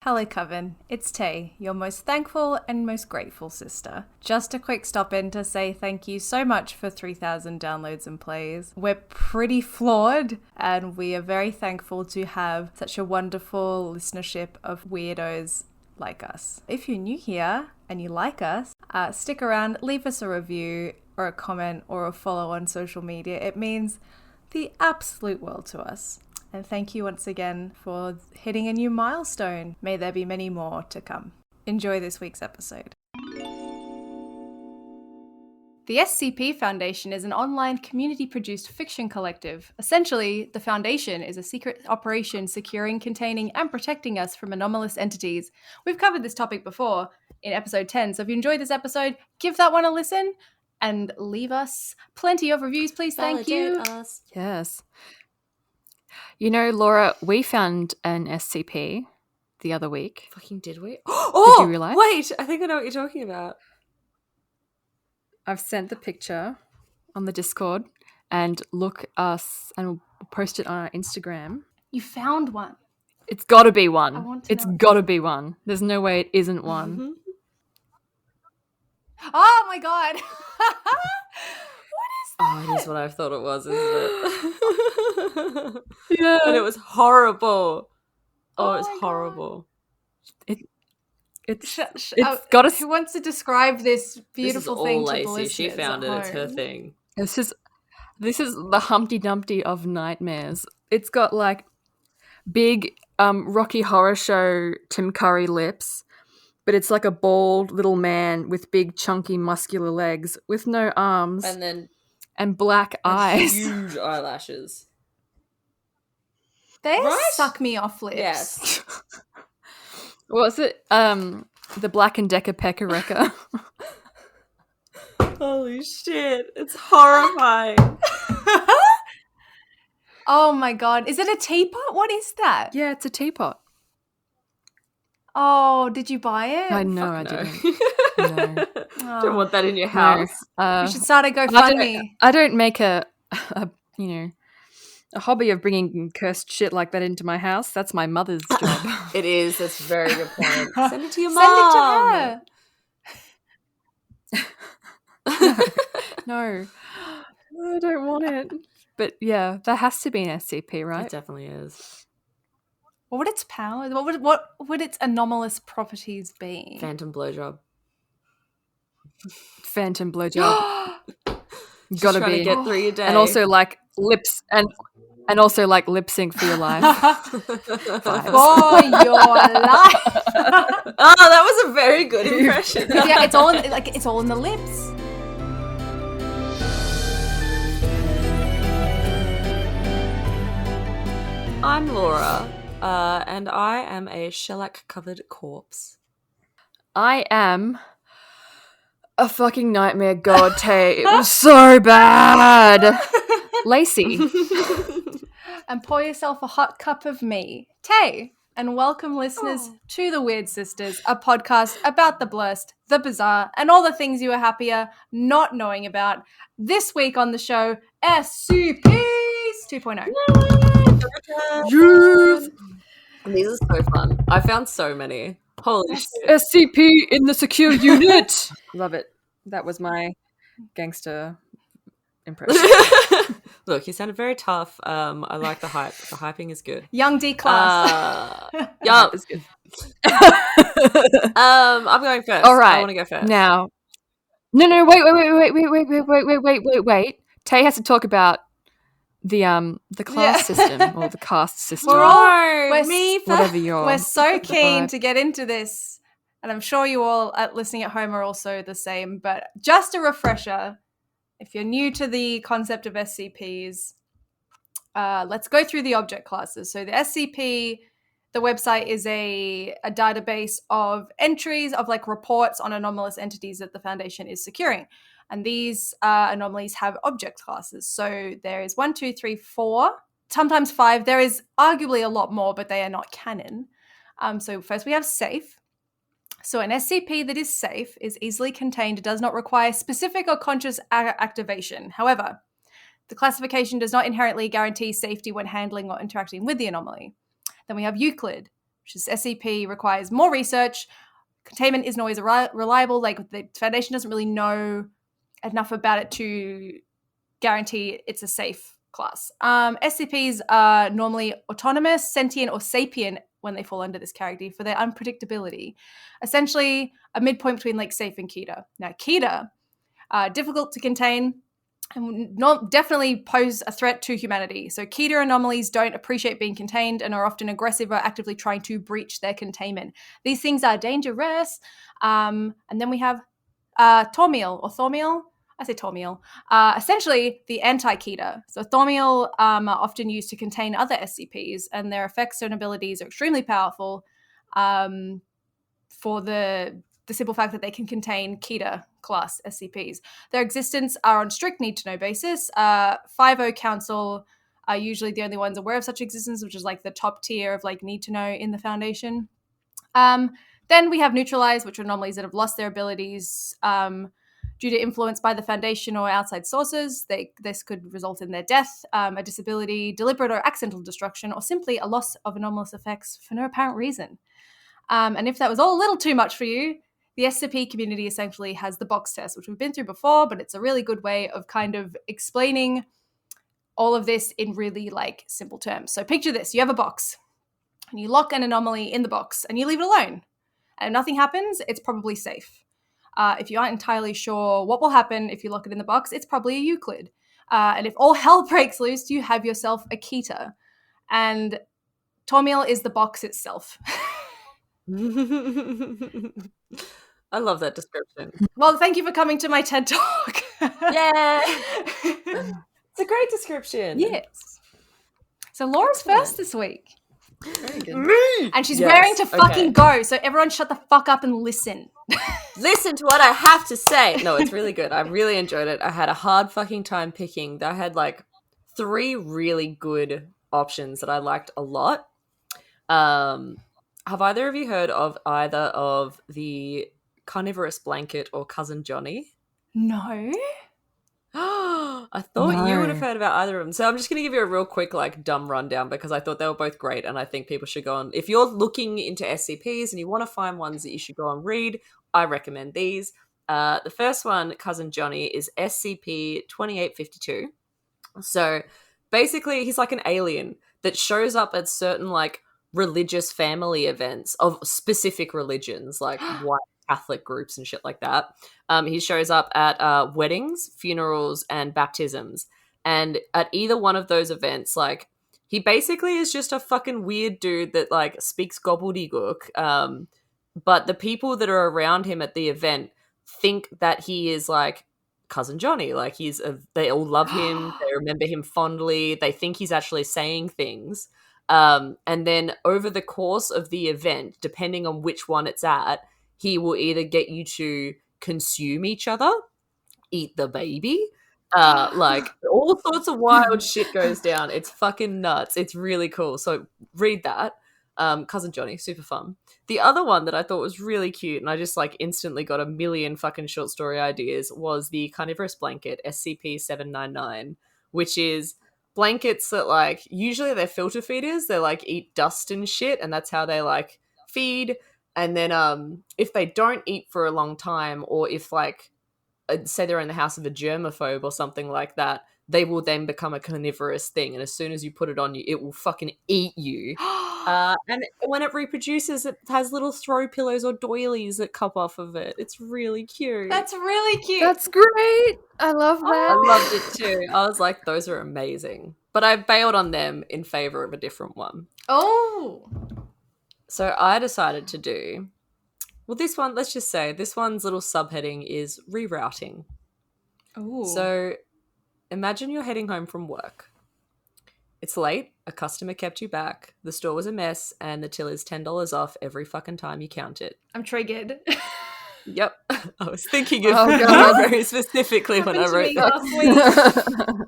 Hello Coven, it's Tay, your most thankful and most grateful sister. Just a quick stop in to say thank you so much for 3,000 downloads and plays. We're pretty flawed and we are very thankful to have such a wonderful listenership of weirdos like us. If you're new here and you like us, stick around, leave us a review or a comment or a follow on social media. It means the absolute world to us. And thank you once again for hitting a new milestone. May there be many more to come. Enjoy this week's episode. The SCP Foundation is an online community-produced fiction collective. Essentially, the Foundation is a secret operation securing, containing, and protecting us from anomalous entities. We've covered this topic before in episode 10, so if you enjoyed this episode, give that one a listen and leave us plenty of reviews, please. Thank you. Us. Yes. You know, Laura, we found an SCP the other week. Fucking did we? Oh, did you realise? Wait, I think I know what you're talking about. I've sent the picture on the Discord and look us and we'll post it on our Instagram. You found one. It's got to be one. I want to It's know. got to be one. There's no way it isn't one. Mm-hmm. Oh my god. Oh, it is what I thought it was, isn't it? Yeah. And it was horrible. Oh, it's my God. horrible. It's got a... Who wants to describe this beautiful thing This is to the all Lacey. She listeners found at it. It's her home? thing. This is the Humpty Dumpty of nightmares. It's got like big Rocky Horror Show Tim Curry lips, but it's like a bald little man with big chunky muscular legs with no arms and black eyes. Huge eyelashes. They Right? suck me off lips. Yes. What was it? The Black and Decker Pecker Wrecker. Holy shit. It's horrifying. Oh my god. Is it a teapot? What is that? Yeah, it's a teapot. Oh, did you buy it? I know, I no. didn't. No. Don't want that in your house. No. You should start a GoFundMe. I don't make a hobby of bringing cursed shit like that into my house. That's my mother's job. It is. That's a very good point. Send it to your Send it to mom. her. No, I don't want it. But yeah, that has to be an SCP, right? It definitely is. What would its powers? What would its anomalous properties be? Phantom blowjob. Phantom blowjob. Gotta Trying be. to get through your day. And also like lips and also like lip sync for your life. For your life. Oh, that was a very good impression. Yeah, it's all in the lips. I'm Laura, and I am a shellac-covered corpse. I am a fucking nightmare god, Tay. It was so bad. Lacey. And pour yourself a hot cup of me, Tay. And welcome listeners to the Wyrd Sisters, a podcast about the blessed, the bizarre, and all the things you are happier not knowing about. This week on the show, SCPs 2.0. Yes. These are so fun. I found so many. Holy shit. SCP in the secure unit. Love it. That was my gangster impression. Look, you sounded very tough. I like the hype. The hyping is good. Young D class. Yeah. It's good. I'm going first. All right. I want to go first. Now. No, wait. Tay has to talk about the class system or the caste system. Whatever you're. We're so keen vibe. to get into this, and I'm sure you all listening at home are also the same, but just a refresher, if you're new to the concept of SCPs, let's go through the object classes. So the SCP, the website is a database of entries of like reports on anomalous entities that the Foundation is securing. And these anomalies have object classes. So there is 1, 2, 3, 4, sometimes 5. There is arguably a lot more, but they are not canon. So first we have safe. So an SCP that is safe is easily contained, does not require specific or conscious activation. However, the classification does not inherently guarantee safety when handling or interacting with the anomaly. Then we have Euclid, which is SCP requires more research. Containment isn't always reliable. Like, the Foundation doesn't really know enough about it to guarantee it's a safe class. SCPs are normally autonomous, sentient, or sapient when they fall under this category for their unpredictability. Essentially, a midpoint between like safe and Keter. Now, Keter, difficult to contain and definitely pose a threat to humanity. So Keter anomalies don't appreciate being contained and are often aggressive or actively trying to breach their containment. These things are dangerous. And then we have Tormiel or Thormiel. I say Tormiel. Essentially the anti-Keter. So Thormiel are often used to contain other SCPs, and their effects and abilities are extremely powerful for the simple fact that they can contain Keter class SCPs. Their existence are on strict need-to-know basis. 5O Council are usually the only ones aware of such existence, which is like the top tier of like need-to-know in the Foundation. Then we have Neutralized, which are anomalies that have lost their abilities due to influence by the Foundation or outside sources. This could result in their death, a disability, deliberate or accidental destruction, or simply a loss of anomalous effects for no apparent reason. And if that was all a little too much for you, the SCP community essentially has the box test, which we've been through before, but it's a really good way of kind of explaining all of this in really like simple terms. So picture this: you have a box and you lock an anomaly in the box and you leave it alone. And if nothing happens, it's probably safe. If you aren't entirely sure what will happen if you lock it in the box, it's probably a Euclid. And if all hell breaks loose, you have yourself a Keter. And Tormiel is the box itself. I love that description. Well, thank you for coming to my TED Talk. Yeah. It's a great description. Yes. So Laura's first this week. Very good. Me! And she's Yes, raring to fucking okay. go. So everyone shut the fuck up and listen. Listen to what I have to say. No, it's really good. I really enjoyed it. I had a hard fucking time picking. I had like 3 really good options that I liked a lot. Have either of you heard of either of the Carnivorous Blanket or Cousin Johnny? No. I thought you would have No. heard about either of them. So I'm just going to give you a real quick, like, dumb rundown because I thought they were both great and I think people should go on. If you're looking into SCPs and you want to find ones that you should go and read, I recommend these. The first one, Cousin Johnny, is SCP-2852. So basically, he's like an alien that shows up at certain, like, religious family events of specific religions, like white Catholic groups and shit like that. He shows up at weddings, funerals, and baptisms. And at either one of those events, like, he basically is just a fucking weird dude that, like, speaks gobbledygook. But the people that are around him at the event think that he is, like, Cousin Johnny. Like, they all love him. They remember him fondly. They think he's actually saying things. And then over the course of the event, depending on which one it's at, he will either get you to consume each other, eat the baby, like all sorts of wild shit goes down. It's fucking nuts. It's really cool. So read that. Cousin Johnny, super fun. The other one that I thought was really cute, and I just like instantly got a million fucking short story ideas, was the Carnivorous Blanket, SCP-799, which is blankets that, like, usually they're filter feeders. They like eat dust and shit, and that's how they like feed. And then if they don't eat for a long time, or if, like, say they're in the house of a germaphobe or something like that, they will then become a carnivorous thing. And as soon as you put it on you, it will fucking eat you. And when it reproduces, it has little throw pillows or doilies that come off of it. It's really cute. That's really cute. That's great. I love I that. loved it too. I was like, those are amazing. But I bailed on them in favor of a different one. Oh. So I decided to do, well, this one, let's just say, this one's little subheading is rerouting. Ooh. So imagine you're heading home from work. It's late, a customer kept you back, the store was a mess, and the till is $10 off every fucking time you count it. I'm triggered. Yep. I was thinking of Oh, you God. very specifically when I Happened to wrote me that. last week.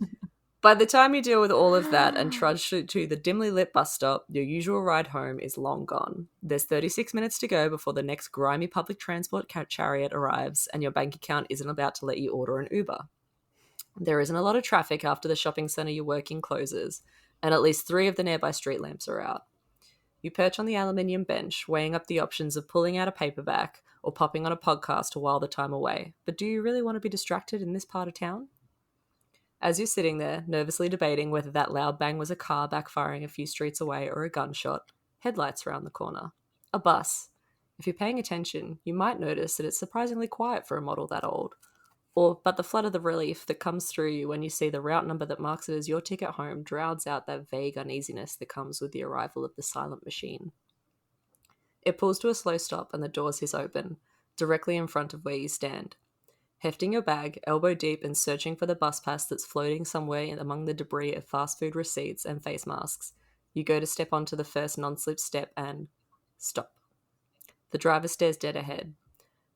By the time you deal with all of that and trudge to the dimly lit bus stop, your usual ride home is long gone. There's 36 minutes to go before the next grimy public transport chariot arrives and your bank account isn't about to let you order an Uber. There isn't a lot of traffic after the shopping centre you're working closes, and at least 3 of the nearby street lamps are out. You perch on the aluminium bench, weighing up the options of pulling out a paperback or popping on a podcast to while the time away. But do you really want to be distracted in this part of town? As you're sitting there, nervously debating whether that loud bang was a car backfiring a few streets away or a gunshot, headlights round the corner. A bus. If you're paying attention, you might notice that it's surprisingly quiet for a model that old. But the flood of the relief that comes through you when you see the route number that marks it as your ticket home drowns out that vague uneasiness that comes with the arrival of the silent machine. It pulls to a slow stop and the doors hiss open, directly in front of where you stand. Hefting your bag, elbow deep and searching for the bus pass that's floating somewhere among the debris of fast food receipts and face masks, you go to step onto the first non-slip step and stop. The driver stares dead ahead,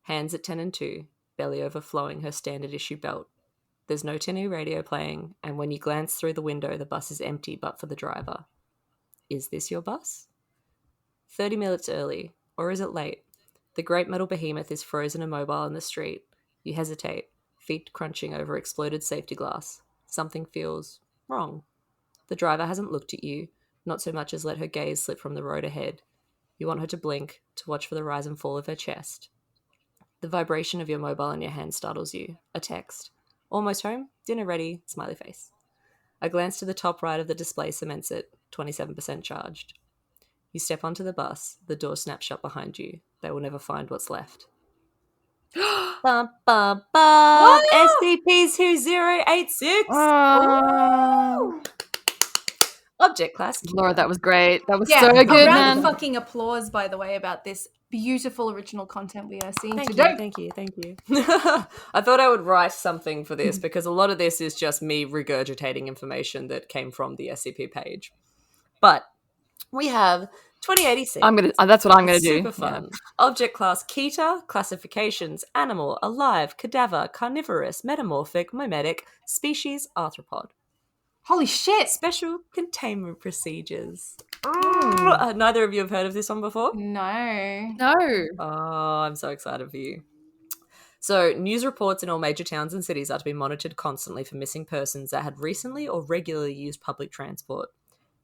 hands at 10 and 2, belly overflowing her standard issue belt. There's no tinny radio playing, and when you glance through the window, the bus is empty but for the driver. Is this your bus? 30 minutes early, or is it late? The great metal behemoth is frozen immobile in the street. You hesitate, feet crunching over exploded safety glass. Something feels wrong. The driver hasn't looked at you, not so much as let her gaze slip from the road ahead. You want her to blink, to watch for the rise and fall of her chest. The vibration of your mobile in your hand startles you. A text. Almost home? Dinner ready? Smiley face. A glance to the top right of the display cements it. 27% charged. You step onto the bus. The door snaps shut behind you. They will never find what's left. Bum, bum, bum. SCP-2086. Oh. Object class. Laura, that was great. That was Yeah, so a good, round man. of fucking applause, by the way, about this beautiful original content we are seeing Thank today. you. I thought I would write something for this because a lot of this is just me regurgitating information that came from the SCP page. But we have 2086. That's what I'm gonna do. Super fun. Object class Keter. Classifications: animal, alive, cadaver, carnivorous, metamorphic, mimetic, species, arthropod. Holy shit! Special containment procedures. Neither of you have heard of this one before? No. No. Oh, I'm so excited for you. So, news reports in all major towns and cities are to be monitored constantly for missing persons that had recently or regularly used public transport.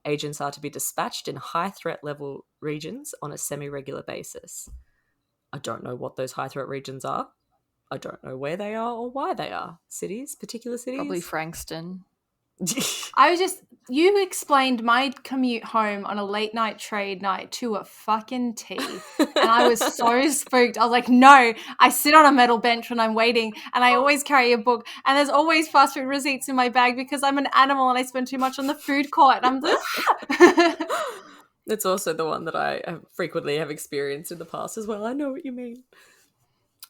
Agents are to be dispatched in high threat level regions on a semi-regular basis. I don't know what those high threat regions are. I don't know where they are or why they are. Cities? Particular cities? Probably Frankston. You explained my commute home on a late night trade night to a fucking T. And I was so spooked. I was like, no, I sit on a metal bench when I'm waiting and I always carry a book and there's always fast food receipts in my bag because I'm an animal and I spend too much on the food court. And I'm It's also the one that I frequently have experienced in the past as well. I know what you mean.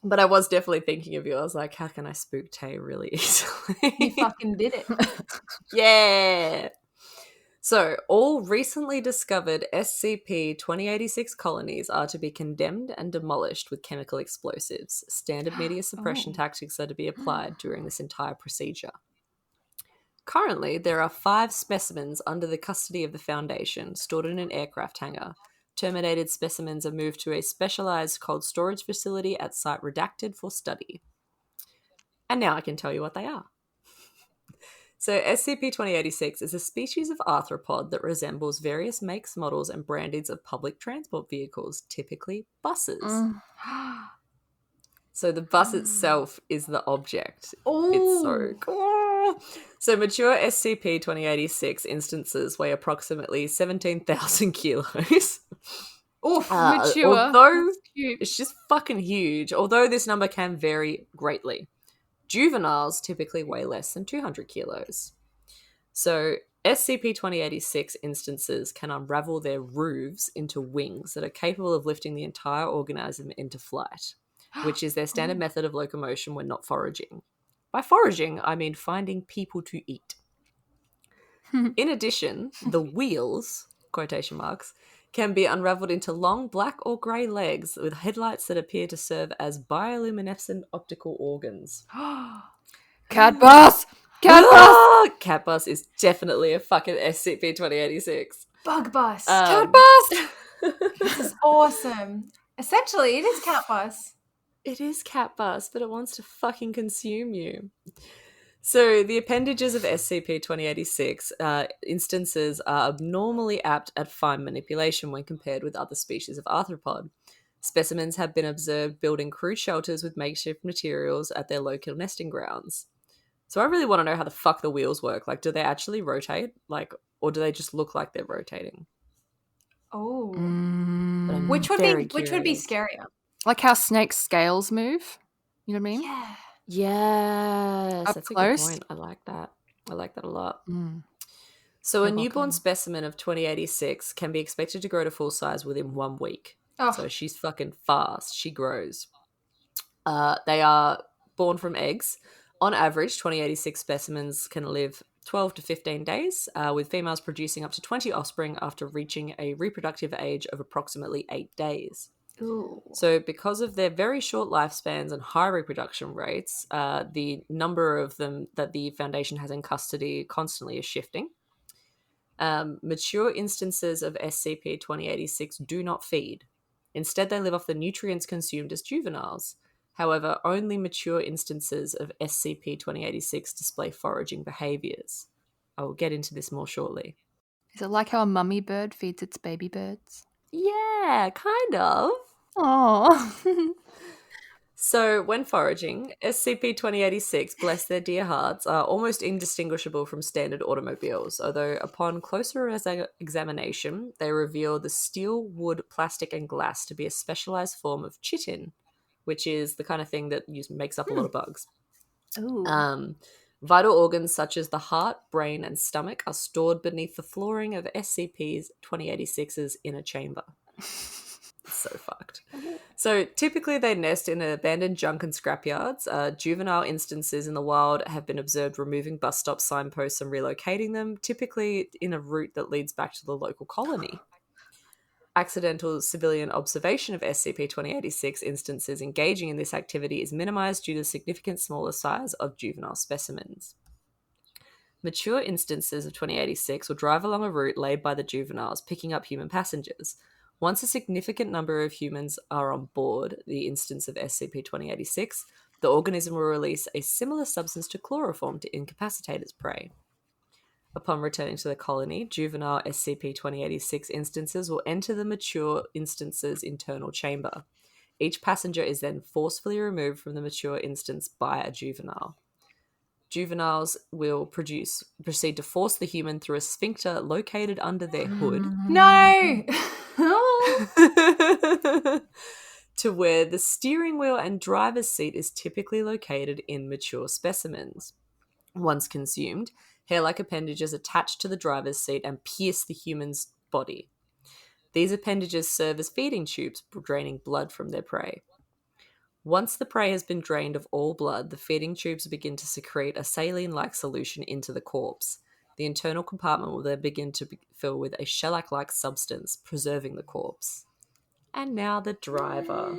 But I was definitely thinking of you. I was like, how can I spook Tay really easily? You fucking did it. Yeah. So, all recently discovered SCP-2086 colonies are to be condemned and demolished with chemical explosives. Standard media suppression tactics are to be applied during this entire procedure. Currently, there are 5 specimens under the custody of the Foundation, stored in an aircraft hangar. Terminated specimens are moved to a specialized cold storage facility at site redacted for study. And now I can tell you what they are. So SCP-2086 is a species of arthropod that resembles various makes, models, and brandings of public transport vehicles, typically buses. So the bus itself is the object. Ooh. It's so cool. So mature SCP-2086 instances weigh approximately 17,000 kilos. Oof, mature. Although it's just fucking huge. Although this number can vary greatly. Juveniles typically weigh less than 200 kilos. So SCP-2086 instances can unravel their roofs into wings that are capable of lifting the entire organism into flight, which is their standard method of locomotion when not foraging. By foraging, I mean finding people to eat. In addition, the wheels, quotation marks, can be unraveled into long black or grey legs with headlights that appear to serve as bioluminescent optical organs. Cat bus! Cat bus! Cat bus is definitely a fucking SCP-2086. Bug bus. Cat bus! This is awesome. Essentially, it is cat bus. It is cat bus, but it wants to fucking consume you. So the appendages of SCP-2086 instances are abnormally apt at fine manipulation when compared with other species of arthropod. Specimens have been observed building crude shelters with makeshift materials at their local nesting grounds. So I really want to know how the fuck the wheels work. Like, do they actually rotate? Like, or do they just look like they're rotating? Oh. But I'm Which would very be curious. scarier? Like how snakes' scales move. You know what I mean? Yeah. Yes, Up that's a close. good point. I like that. I like that a lot. Mm. So a You're newborn welcome. specimen of 2086 can be expected to grow to full size within 1 week. Oh. So she's fucking fast. She grows. They are born from eggs. On average, 2086 specimens can live 12 to 15 days, with females producing up to 20 offspring after reaching a reproductive age of approximately 8 days. Ooh. So because of their very short lifespans and high reproduction rates, the number of them that the Foundation has in custody constantly is shifting. Mature instances of SCP-2086 do not feed. Instead, they live off the nutrients consumed as juveniles. However, only mature instances of SCP-2086 display foraging behaviors. I will get into this more shortly. Is it like how a mummy bird feeds its baby birds? Yeah, kind of. Oh. So, when foraging, SCP-2086, bless their dear hearts, are almost indistinguishable from standard automobiles, although upon closer examination, they reveal the steel, wood, plastic, and glass to be a specialized form of chitin, which is the kind of thing that makes up a lot of bugs. Ooh. Vital organs such as the heart, brain, and stomach are stored beneath the flooring of SCP-2086's inner chamber. So fucked. So typically they nest in abandoned junk and scrapyards. Juvenile instances in the wild have been observed removing bus stop signposts and relocating them, typically in a route that leads back to the local colony. Accidental civilian observation of SCP-2086 instances engaging in this activity is minimized due to the significant smaller size of juvenile specimens. Mature instances of 2086 will drive along a route laid by the juveniles, picking up human passengers. Once a significant number of humans are on board the instance of SCP-2086, the organism will release a similar substance to chloroform to incapacitate its prey. Upon returning to the colony, juvenile SCP-2086 instances will enter the mature instance's internal chamber. Each passenger is then forcefully removed from the mature instance by a juvenile. Juveniles will proceed to force the human through a sphincter located under their hood. No. To where the steering wheel and driver's seat is typically located in mature specimens. Once consumed, hair-like appendages attach to the driver's seat and pierce the human's body. These appendages serve as feeding tubes, draining blood from their prey. Once the prey has been drained of all blood, the feeding tubes begin to secrete a saline-like solution into the corpse. The internal compartment will then begin to fill with a shellac-like substance, preserving the corpse. And now the driver.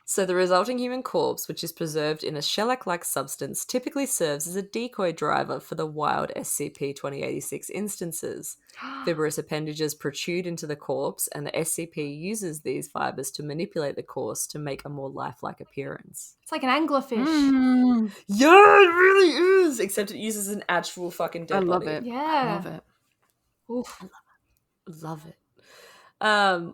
So the resulting human corpse, which is preserved in a shellac-like substance, typically serves as a decoy driver for the wild SCP-2086 instances. Fibrous appendages protrude into the corpse, and the SCP uses these fibers to manipulate the corpse to make a more lifelike appearance. It's like an anglerfish. Yeah, it really is! Except it uses an actual fucking dead I love body. it. Yeah. I love it. Oof. Love it.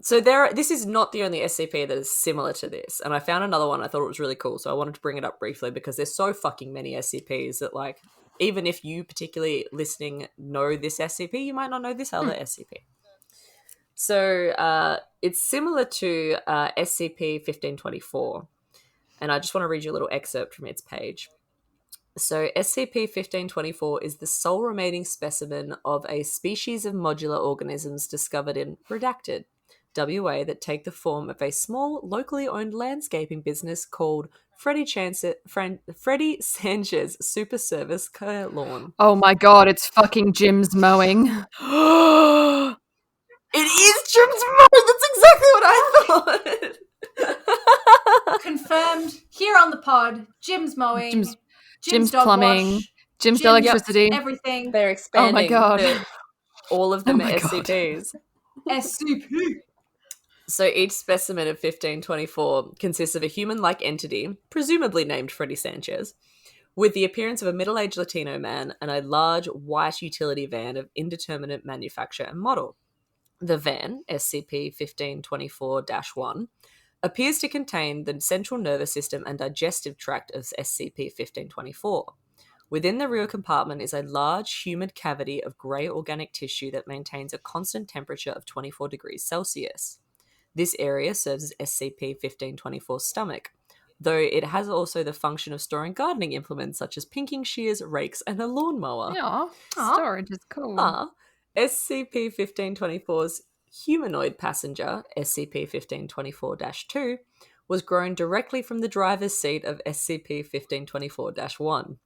So this is not the only SCP that is similar to this, and I found another one. I thought it was really cool, so I wanted to bring it up briefly because there's so fucking many SCPs that, like, even if you particularly listening know this SCP, you might not know this other SCP. So it's similar to SCP-1524, and I just want to read you a little excerpt from its page. So SCP-1524 is the sole remaining specimen of a species of modular organisms discovered in Redacted, WA, that take the form of a small, locally owned landscaping business called Freddie Sanchez Super Service Care Lawn. Oh my god, it's fucking Jim's mowing. It is Jim's mowing! That's exactly what I thought! Confirmed here on the pod. Jim's mowing. Jim's dog plumbing. wash, Jim's electricity. everything. They're expanding. Oh my god. All of them Oh are my God. SCPs. SCP. So each specimen of 1524 consists of a human-like entity, presumably named Freddie Sanchez, with the appearance of a middle-aged Latino man and a large white utility van of indeterminate manufacture and model. The van, SCP-1524-1, appears to contain the central nervous system and digestive tract of SCP-1524. Within the rear compartment is a large humid cavity of grey organic tissue that maintains a constant temperature of 24 degrees Celsius. This area serves as SCP-1524's stomach, though it has also the function of storing gardening implements such as pinking shears, rakes, and a lawnmower. Yeah, storage is cool. SCP-1524's humanoid passenger, SCP-1524-2, was grown directly from the driver's seat of SCP-1524-1,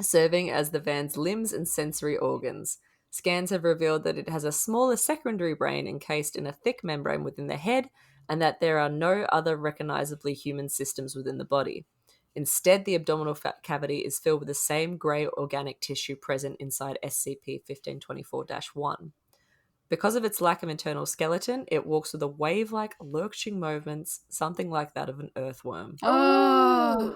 serving as the van's limbs and sensory organs. Scans have revealed that it has a smaller secondary brain encased in a thick membrane within the head, and that there are no other recognizably human systems within the body. Instead, the abdominal cavity is filled with the same grey organic tissue present inside SCP-1524-1. Because of its lack of internal skeleton, it walks with a wave-like lurching movements, something like that of an earthworm. Oh,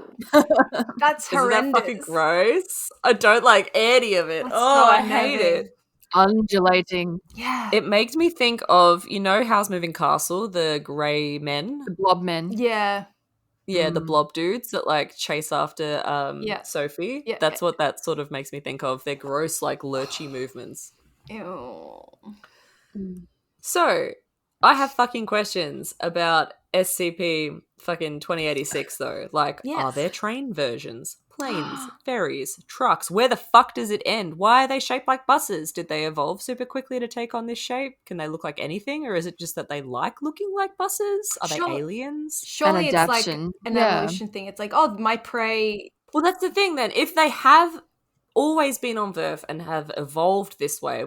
That's Isn't horrendous. that fucking gross? I don't like any of it. That's Oh, so I hate unnerving. it. undulating. Yeah. It makes me think of, you know, Howl's Moving Castle, the grey men? The blob men. Yeah. Yeah, the blob dudes that like chase after Yeah. Sophie. Yeah. That's what that sort of makes me think of. They're gross, like lurchy movements. Ew. So, I have fucking questions about SCP fucking 2086 though. Like, Yes. are there train versions? Planes, ferries, trucks? Where the fuck does it end? Why are they shaped like buses? Did they evolve super quickly to take on this shape? Can they look like anything? Or is it just that they like looking like buses? Are they aliens? Surely it's like adaptation. an Yeah. evolution thing. It's like, oh, my prey. Well, that's the thing then. If they have always been on Earth and have evolved this way,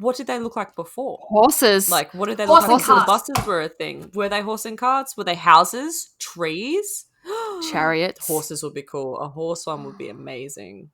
what did they look like before? Horses. Like, what did they Horse look like and before carts. buses were a thing? Were they horse and carts? Were they houses? Trees? Chariots. Horses would be cool. A horse one would be amazing.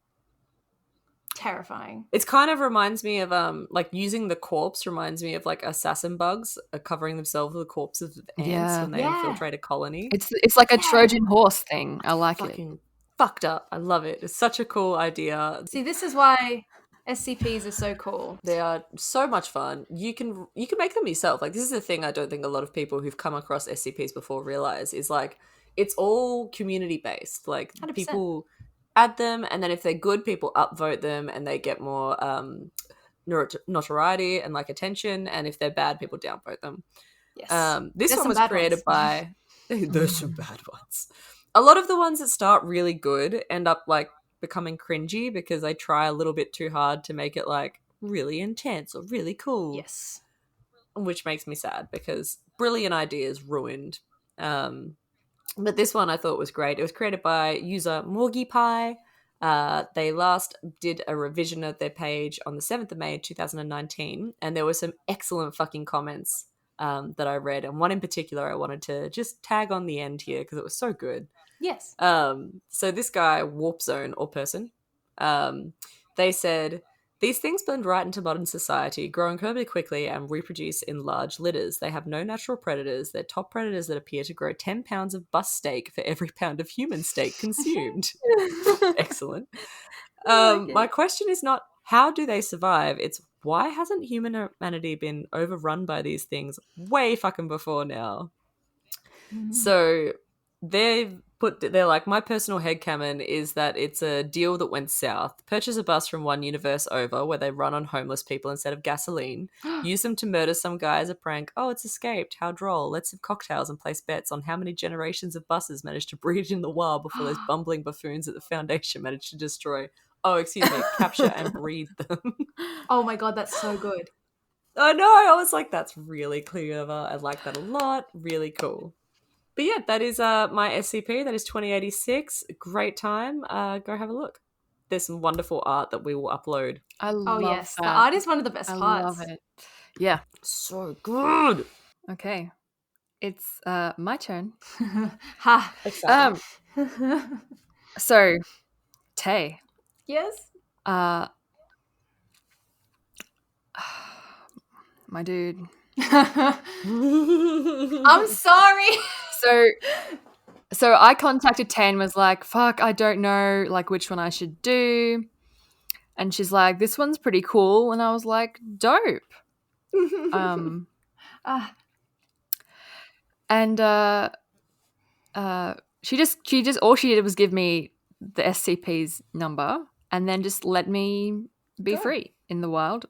Terrifying. It kind of reminds me of like using the corpse reminds me of like assassin bugs covering themselves with the corpses of ants Yeah. when they Yeah. infiltrate a colony. It's like a Trojan horse thing. I like it. Fucking fucked up. I love it. It's such a cool idea. See, this is why SCPs are so cool. They are so much fun. You can make them yourself. Like, this is the thing I don't think a lot of people who've come across SCPs before realize is like it's all community based. Like 100%. people add them, and then if they're good, people upvote them, and they get more notoriety and like attention. And if they're bad, people downvote them. Yes. This There's one some was bad created ones. by. There's some bad ones. A lot of the ones that start really good end up like becoming cringy because they try a little bit too hard to make it like really intense or really cool. Yes. Which makes me sad because brilliant ideas ruined. But this one I thought was great. It was created by user Morgiepie. They last did a revision of their page on the 7th of May 2019, and there were some excellent fucking comments that I read, and one in particular I wanted to just tag on the end here because it was so good. Yes. So this guy, Warp Zone or person, they said, these things blend right into modern society, grow incredibly quickly and reproduce in large litters. They have no natural predators. They're top predators that appear to grow 10 pounds of bus steak for every pound of human steak consumed. Excellent. My question is not, how do they survive? It's, why hasn't humanity been overrun by these things way fucking before now? So they're like, my personal headcanon is that it's a deal that went south. Purchase a bus from one universe over where they run on homeless people instead of gasoline. Use them to murder some guy as a prank. Oh, it's escaped. How droll. Let's have cocktails and place bets on how many generations of buses managed to breed in the wild before those bumbling buffoons at the Foundation managed to destroy. Oh, excuse me, capture and breed them. Oh my god, that's so good. I know. I was like, that's really clever. I like that a lot. Really cool. But yeah, that is my SCP. That is 2086. Great time. Go have a look. There's some wonderful art that we will upload. I love Yes. that. The art is one of the best I parts. love it. Yeah. So good. Okay. It's my turn. Ha. Exciting. So, Tay. Yes. My dude. I'm sorry. So I contacted Tay and was like, fuck, I don't know like which one I should do. And she's like, this one's pretty cool. And I was like, dope. Ah, And she just all she did was give me the SCP's number and then just let me be Good. free in the wild.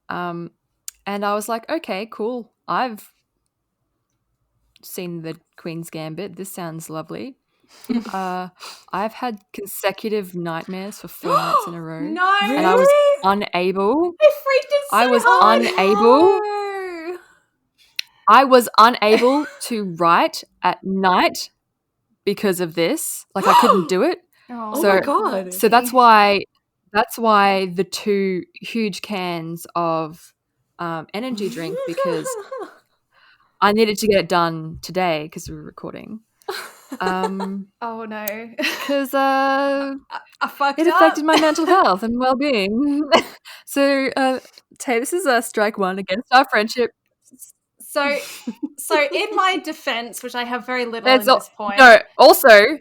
And I was like, okay, cool. I've seen the Queen's Gambit. This sounds lovely. I've had consecutive nightmares for 4 nights in a row. no. And I was unable. It freaked us so I was hard. unable. No. I was unable to write at night because of this. Like I couldn't do it. Oh So- my god. So that's why the 2 huge cans of energy drink, because I needed to get it done today because we were recording. Oh no. Because I fucked it up. affected my mental health and well-being. So, Tay, this is strike 1 against our friendship. So in my defense, which I have very little There's at this point, No, also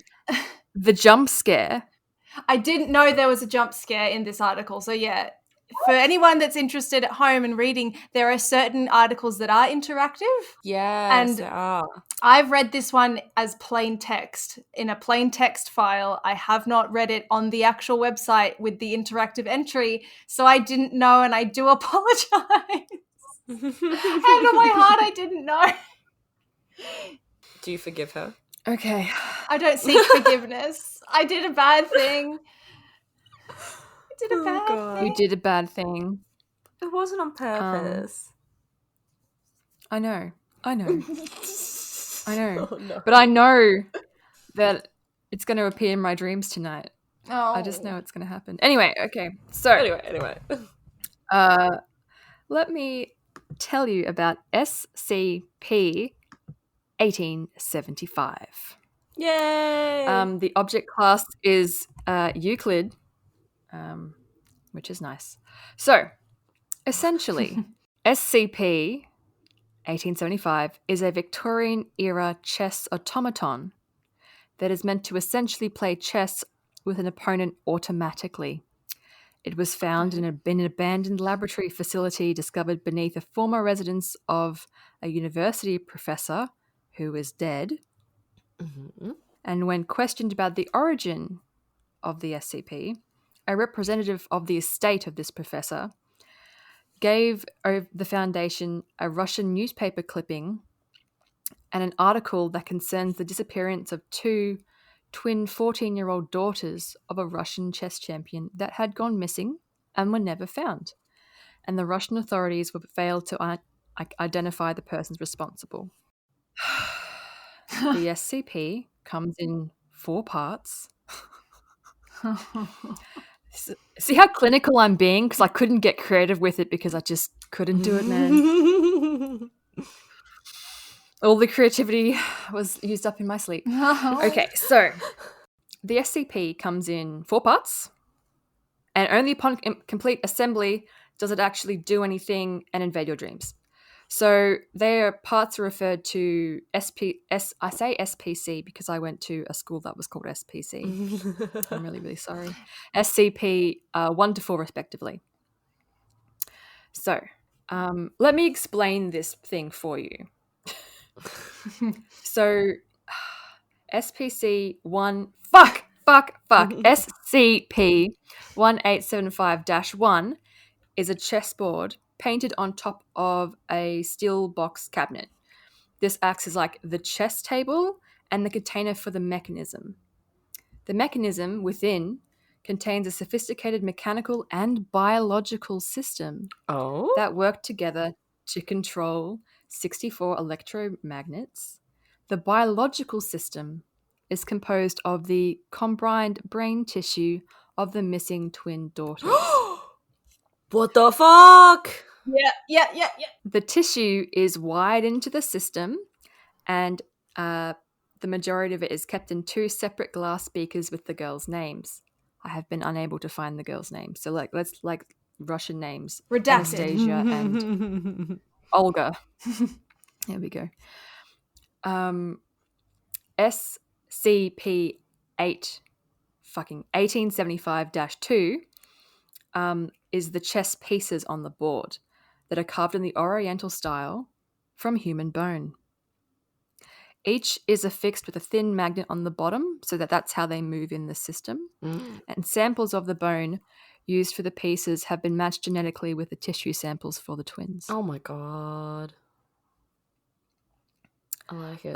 the jump scare. I didn't know there was a jump scare in this article. So yeah, for anyone that's interested at home and reading, there are certain articles that are interactive. Yes, And- there are. I've read this one as plain text in a plain text file. I have not read it on the actual website with the interactive entry, so I didn't know, and I do apologize. Hand on my heart, I didn't know. Do you forgive her? Okay. I don't seek forgiveness. I did a bad thing. I did a Oh, bad God. thing. You did a bad thing. It wasn't on purpose. I know. I know. I know. Oh, no. But I know that it's going to appear in my dreams tonight. Oh. I just know it's going to happen. Anyway, okay. So, Anyway. let me tell you about SCP 1875. Yay! The object class is Euclid, which is nice. So, essentially, SCP 1875 is a Victorian-era chess automaton that is meant to essentially play chess with an opponent automatically. It was found in an abandoned laboratory facility discovered beneath a former residence of a university professor who is dead. Mhm. And when questioned about the origin of the SCP, a representative of the estate of this professor gave the Foundation a Russian newspaper clipping and an article that concerns the disappearance of 2 twin 14-year-old daughters of a Russian chess champion that had gone missing and were never found. And the Russian authorities failed to identify the persons responsible. The SCP comes in 4 parts. See how clinical I'm being? Because I couldn't get creative with it because I just couldn't do it, man. All the creativity was used up in my sleep. Okay, so the SCP comes in 4 parts, and only upon complete assembly does it actually do anything and invade your dreams. So their parts are referred to I say SPC because I went to a school that was called SPC. I'm really, really sorry. SCP 1 to 4 respectively. So let me explain this thing for you. So SPC 1 SCP 1875-1 is a chessboard painted on top of a steel box cabinet. This acts as like the chess table and the container for the mechanism. The mechanism within contains a sophisticated mechanical and biological system Oh? that work together to control 64 electromagnets. The biological system is composed of the combined brain tissue of the missing twin daughters. What the fuck? Yeah. The tissue is wired into the system, and the majority of it is kept in 2 separate glass beakers with the girls' names. I have been unable to find the girls' names, so let's Russian names: Redacted. Anastasia and Olga. There we go. CP 1875-2 is the chess pieces on the board that are carved in the Oriental style from human bone. Each is affixed with a thin magnet on the bottom so that that's how they move in the system. And samples of the bone used for the pieces have been matched genetically with the tissue samples for the twins. Oh my god. I like it.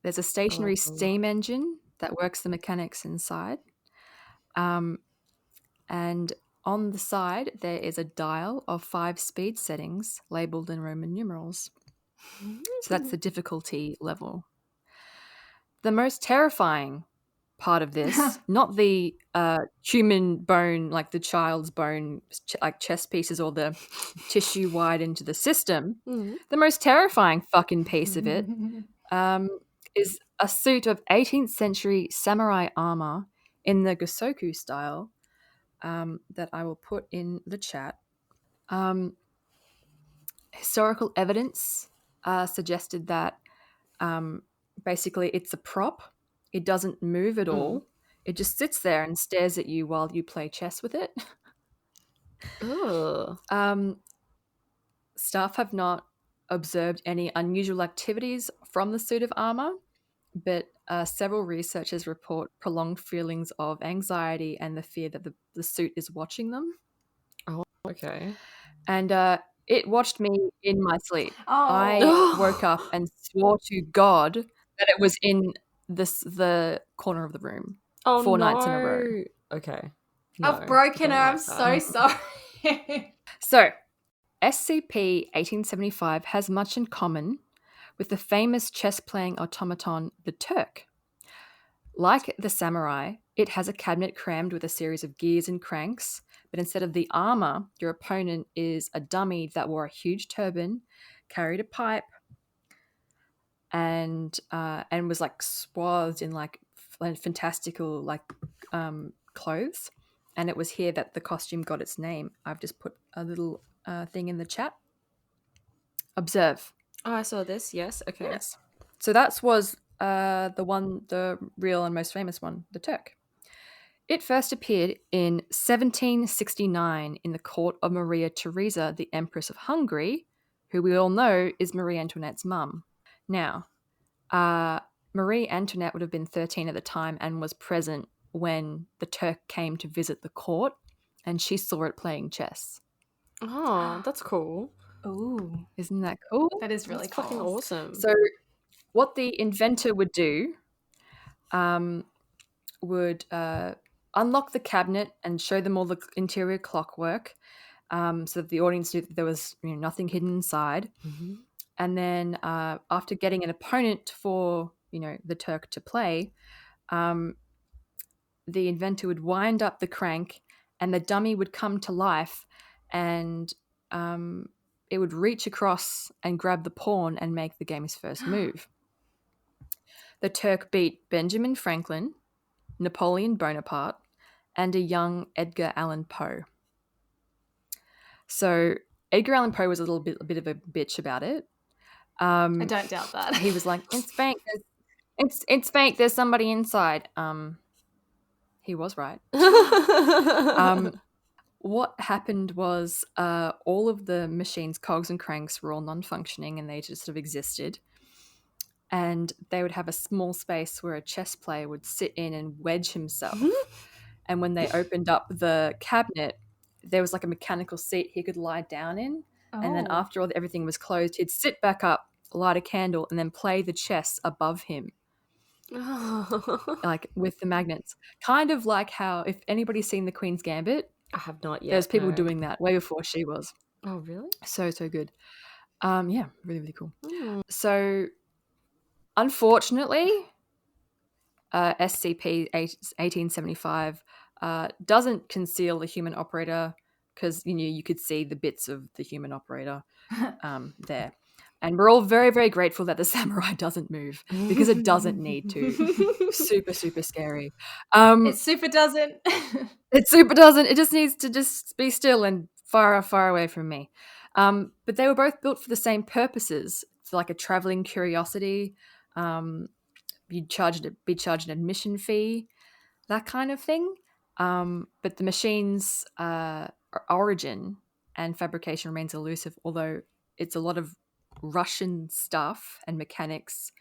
There's a stationary steam engine that works the mechanics inside. And on the side, there is a dial of 5 speed settings labeled in Roman numerals. So that's the difficulty level. The most terrifying part of this, not the human bone, like the child's bone, like chess pieces or the tissue wired into the system. The most terrifying fucking piece of it is a suit of 18th century samurai armor in the Gosoku style that I will put in the chat. Historical evidence suggested that basically it's a prop. It doesn't move at all. It just sits there and stares at you while you play chess with it. Staff have not observed any unusual activities from the suit of armor, but several researchers report prolonged feelings of anxiety and the fear that the suit is watching them. Oh, okay. And it watched me in my sleep. Oh. I woke up and swore to God that it was in the corner of the room 4 nights in a row. Okay. I've broken her. I'm so sorry. So, SCP 1875 has much in common with the famous chess-playing automaton, the Turk. Like the samurai, it has a cabinet crammed with a series of gears and cranks, but instead of the armor, your opponent is a dummy that wore a huge turban, carried a pipe, and was like swathed in like fantastical like clothes. And it was here that the costume got its name. I've just put a little thing in the chat. Observe. Oh, I saw this. Yes. Okay. Yes. So that was the real and most famous one, the Turk. It first appeared in 1769 in the court of Maria Theresa, the Empress of Hungary, who we all know is Marie Antoinette's mum. Now, Marie Antoinette would have been 13 at the time and was present when the Turk came to visit the court, and she saw it playing chess. Oh, that's cool. Ooh, isn't that cool? That is really cool. Fucking awesome. So, what the inventor would do would unlock the cabinet and show them all the interior clockwork, so that the audience knew that there was nothing hidden inside. Mm-hmm. And then after getting an opponent for the Turk to play, the inventor would wind up the crank, and the dummy would come to life, and it would reach across and grab the pawn and make the game's first move. The Turk beat Benjamin Franklin, Napoleon Bonaparte, and a young Edgar Allan Poe. So Edgar Allan Poe was a bit of a bitch about it. I don't doubt that. He was like, "It's fake. It's fake. There's somebody inside." He was right. What happened was all of the machine's cogs and cranks were all non-functioning, and they just sort of existed. And they would have a small space where a chess player would sit in and wedge himself. And when they opened up the cabinet, there was like a mechanical seat he could lie down in. Oh. And then after everything was closed, he'd sit back up, light a candle, and then play the chess above him. Like with the magnets. Kind of like how, if anybody's seen The Queen's Gambit, I have not yet. There's people doing that way before she was. Oh, really? So good. Yeah, really, really cool. So, unfortunately, SCP 1875 doesn't conceal the human operator, because you could see the bits of the human operator there. And we're all very, very grateful that the samurai doesn't move, because it doesn't need to. Super, super scary. It super doesn't. It super doesn't. It just needs to just be still and far, far away from me. But they were both built for the same purposes, for like a traveling curiosity, you'd be charged an admission fee, that kind of thing. But the machine's origin and fabrication remains elusive, although it's a lot of Russian stuff and mechanics.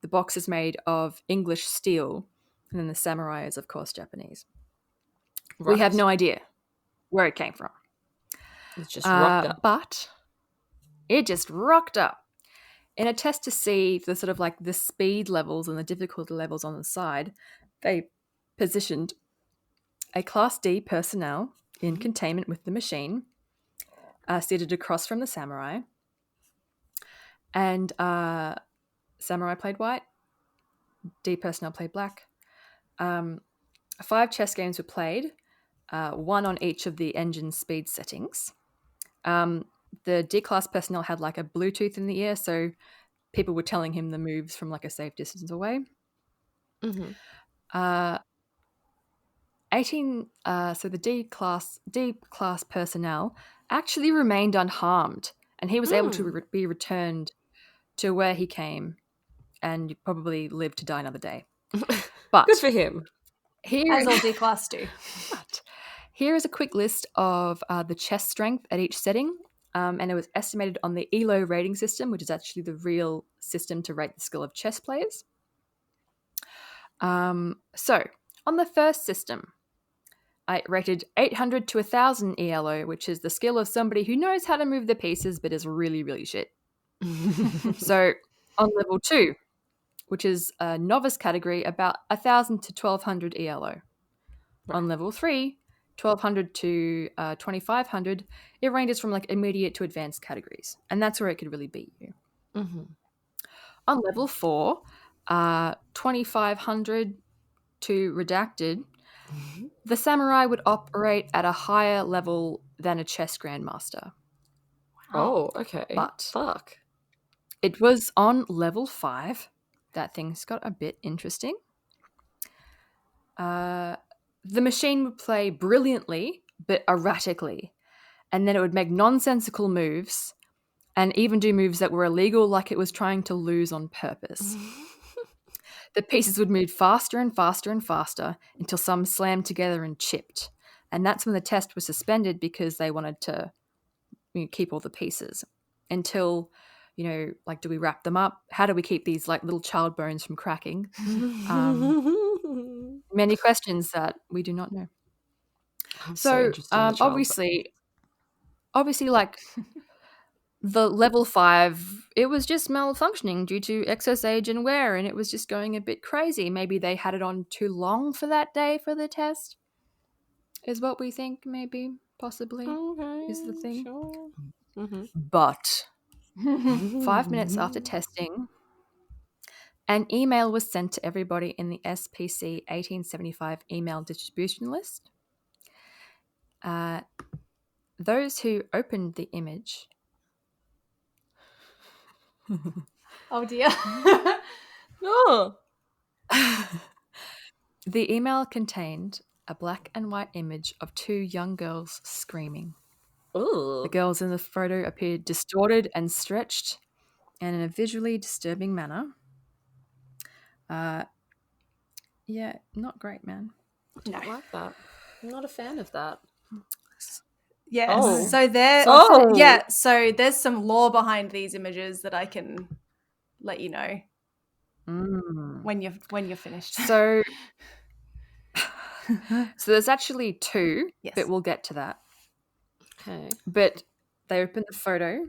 The box is made of English steel, and then the samurai is, of course, Japanese. Right. We have no idea where it came from. It's just rocked up. But it just rocked up. In a test to see the sort of like the speed levels and the difficulty levels on the side, they positioned a Class D personnel in containment with the machine, seated across from the samurai. And samurai played white, D personnel played black. 5 chess games were played, 1 on each of the engine speed settings. The D-class personnel had like a Bluetooth in the ear, so people were telling him the moves from like a safe distance away. Mm-hmm. So the D-class personnel actually remained unharmed, and he was able to be returned to where he came and probably live to die another day. But Good for him. As all D-class do. Here is a quick list of the chess strength at each setting, and it was estimated on the ELO rating system, which is actually the real system to rate the skill of chess players. So, on the first system, I rated 800 to 1000 ELO, which is the skill of somebody who knows how to move the pieces but is really, really shit. So, on level 2, which is a novice category, about 1000 to 1200 ELO. Right. On level 3, 1200 to 2500, it ranges from like immediate to advanced categories, and that's where it could really beat you. Mm-hmm. On level 4, 2500 to redacted, the samurai would operate at a higher level than a chess grandmaster. Oh, okay. But fuck, it was on level 5 that things got a bit interesting. The machine would play brilliantly, but erratically. And then it would make nonsensical moves and even do moves that were illegal, like it was trying to lose on purpose. The pieces would move faster and faster and faster until some slammed together and chipped. And that's when the test was suspended because they wanted to keep all the pieces until, like, do we wrap them up? How do we keep these like little child bones from cracking? Many questions that we do not know. So obviously, like the level 5, it was just malfunctioning due to excess age and wear, and it was just going a bit crazy. Maybe they had it on too long for that day for the test, is what we think. Maybe, possibly, is the thing. Sure. Mm-hmm. But 5 minutes after testing, an email was sent to everybody in the SPC 1875 email distribution list. Those who opened the image. Oh dear. Oh. The email contained a black and white image of 2 young girls screaming. Ooh. The girls in the photo appeared distorted and stretched, and in a visually disturbing manner. Yeah, not great, man. I don't like that. I'm not a fan of that. Yes. Oh. So there's some lore behind these images that I can let you know when you're finished. So there's actually 2, yes. but we'll get to that. Okay. But they opened the photo.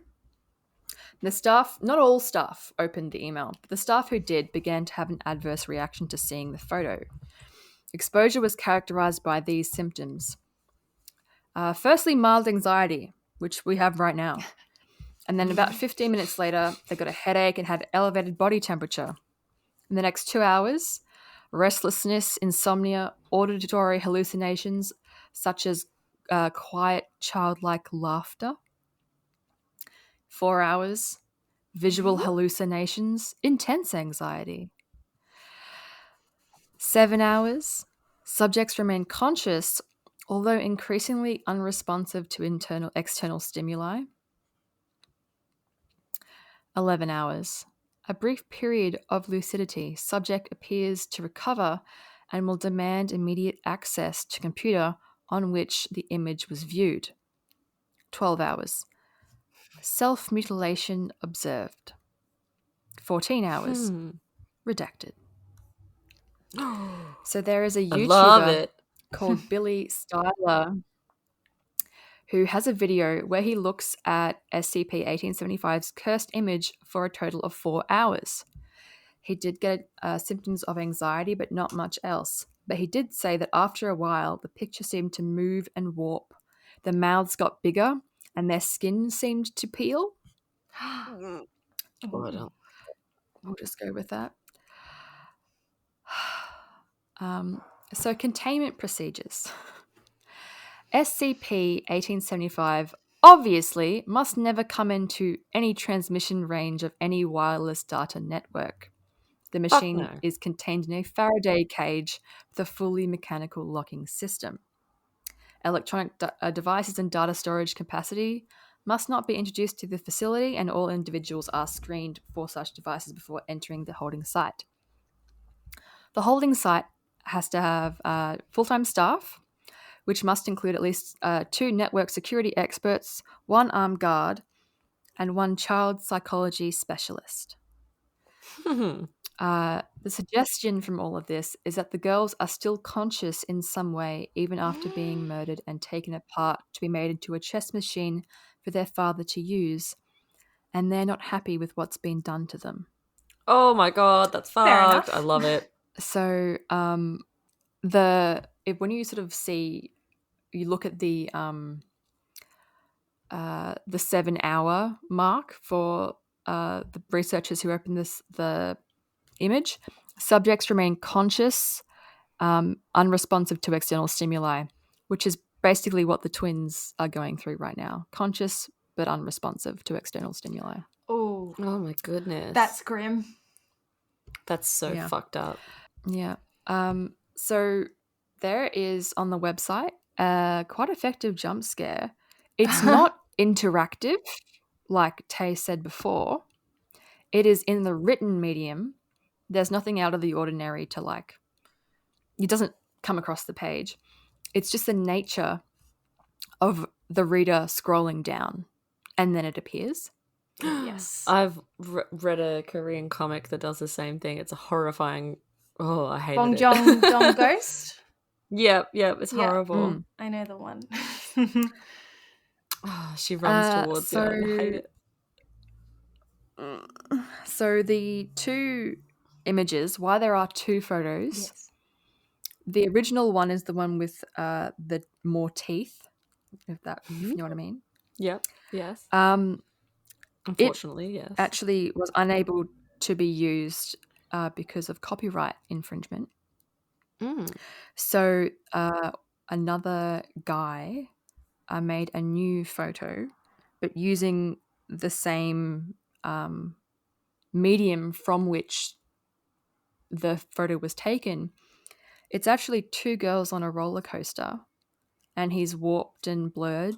The staff, not all staff, opened the email, but the staff who did began to have an adverse reaction to seeing the photo. Exposure was characterized by these symptoms. Firstly, mild anxiety, which we have right now. And then about 15 minutes later, they got a headache and had elevated body temperature. In the next 2 hours, restlessness, insomnia, auditory hallucinations, such as quiet, childlike laughter. 4 hours, visual hallucinations, intense anxiety. 7 hours, subjects remain conscious, although increasingly unresponsive to external stimuli. 11 hours, A brief period of lucidity. Subject appears to recover and will demand immediate access to computer on which the image was viewed. 12 hours. Self-mutilation observed. 14 hours. Redacted. So there is a I love YouTuber it. called Billy Styler who has a video where he looks at SCP-1875's cursed image for a total of 4 hours. He did get symptoms of anxiety, but not much else. But he did say that after a while, the picture seemed to move and warp. The mouths got bigger and their skin seemed to peel. Oh, I don't. We'll just go with that. So containment procedures. SCP-1875 obviously must never come into any transmission range of any wireless data network. The machine no. is contained in a Faraday cage with a fully mechanical locking system. Electronic devices and data storage capacity must not be introduced to the facility, and all individuals are screened for such devices before entering the holding site. The holding site has to have full-time staff, which must include at least 2 network security experts, 1 armed guard, and 1 child psychology specialist. The suggestion from all of this is that the girls are still conscious in some way, even after being murdered and taken apart to be made into a chess machine for their father to use, and they're not happy with what's been done to them. Oh my god, that's Fair enough. fucked. I love it. So, when you sort of see, you look at the 7-hour mark for the researchers who opened the image, subjects remain conscious, unresponsive to external stimuli, which is basically what the twins are going through right now. Conscious but unresponsive to external stimuli. Oh, my goodness. that's grim. That's so fucked up. Yeah. So there is on the website a quite effective jump scare. It's not interactive, like Tay said before. It is in the written medium. There's nothing out of the ordinary to it doesn't come across the page. It's just the nature of the reader scrolling down and then it appears. Yes. I've read a Korean comic that does the same thing. It's a horrifying. Oh, I hate it. Bongjong Dong Ghost? Yep, it's horrible. I know the one. She runs towards you. I hate it. So the 2 images, why there are 2 photos. Yes. The original one is the one with the more teeth, if you know what I mean. Yep. Yes. Unfortunately, yes. Actually was unable to be used because of copyright infringement. So another guy made a new photo, but using the same medium from which the photo was taken. It's actually 2 girls on a roller coaster, and he's warped and blurred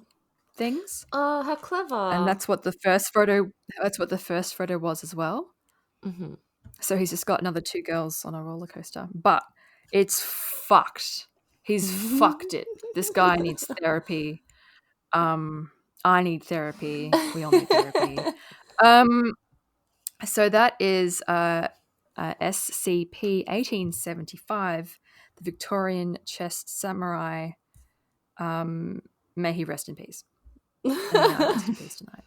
things. Oh, how clever! And that's what the first photo was as well. Mm-hmm. So he's just got another 2 girls on a roller coaster, but it's fucked. He's fucked it. This guy needs therapy. I need therapy. We all need therapy. So that is SCP-1875, the Victorian chess samurai. May he rest in peace. May I rest in peace tonight.